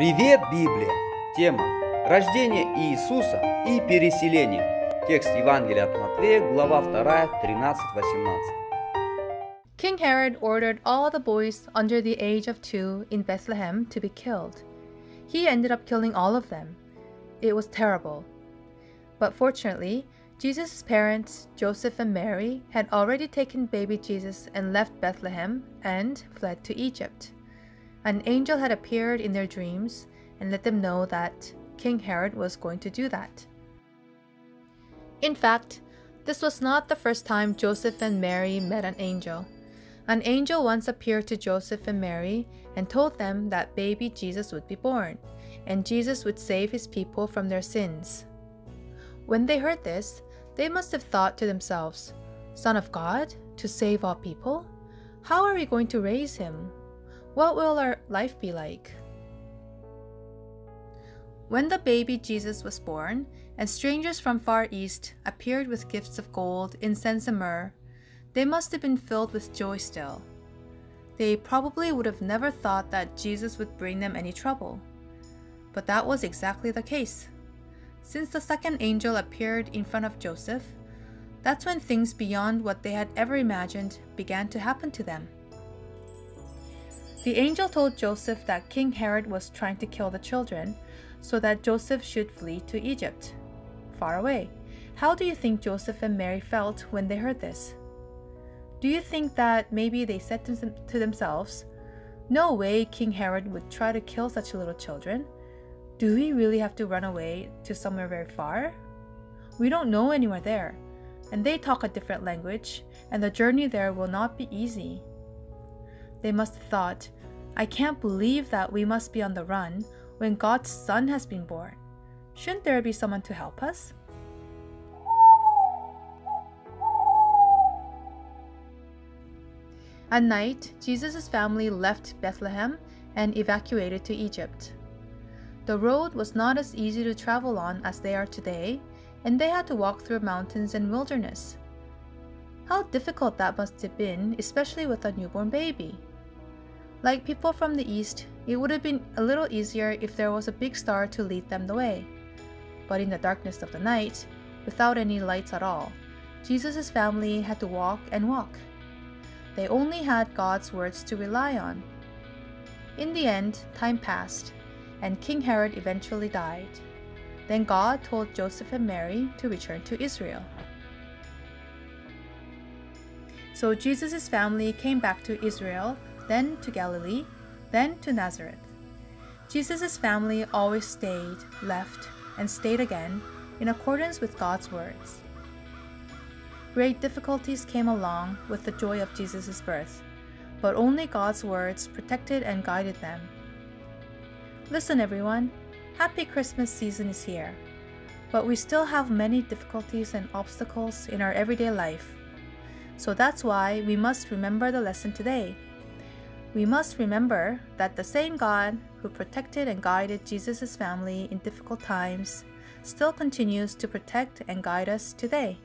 Привет, Библия! Тема «Рождение Иисуса и переселение». Текст Евангелия от Матфея, глава 2, 13-18. King Herod ordered all the boys under the age of 2 in Bethlehem to be killed. He ended up killing all of them. It was terrible. But fortunately, Jesus' parents, Joseph and Mary, had already taken baby Jesus and left Bethlehem and fled to Egypt. An angel had appeared in their dreams and let them know that King Herod was going to do that. In fact, this was not the first time Joseph and Mary met an angel. An angel once appeared to Joseph and Mary and told them that baby Jesus would be born, and Jesus would save his people from their sins. When they heard this, they must have thought to themselves, "Son of God, to save all people? How are we going to raise him? What will our life be like?" When the baby Jesus was born, and strangers from Far East appeared with gifts of gold, incense, and myrrh, they must have been filled with joy still. They probably would have never thought that Jesus would bring them any trouble. But that was exactly the case. Since the second angel appeared in front of Joseph, that's when things beyond what they had ever imagined began to happen to them. The angel told Joseph that King Herod was trying to kill the children, so that Joseph should flee to Egypt, far away. How do you think Joseph and Mary felt when they heard this? Do you think that maybe they said to themselves, "No way King Herod would try to kill such little children. Do we really have to run away to somewhere very far? We don't know anywhere there, and they talk a different language, and the journey there will not be easy." They must have thought, "I can't believe that we must be on the run when God's Son has been born. Shouldn't there be someone to help us?" At night, Jesus' family left Bethlehem and evacuated to Egypt. The road was not as easy to travel on as they are today, and they had to walk through mountains and wilderness. How difficult that must have been, especially with a newborn baby. Like people from the East, it would have been a little easier if there was a big star to lead them the way. But in the darkness of the night, without any lights at all, Jesus' family had to walk and walk. They only had God's words to rely on. In the end, time passed, and King Herod eventually died. Then God told Joseph and Mary to return to Israel. So Jesus' family came back to Israel, then to Galilee, then to Nazareth. Jesus' family always stayed, left, and stayed again in accordance with God's words. Great difficulties came along with the joy of Jesus' birth, but only God's words protected and guided them. Listen, everyone, happy Christmas season is here, but we still have many difficulties and obstacles in our everyday life. So that's why we must remember the lesson today. We must remember that the same God who protected and guided Jesus' family in difficult times still continues to protect and guide us today.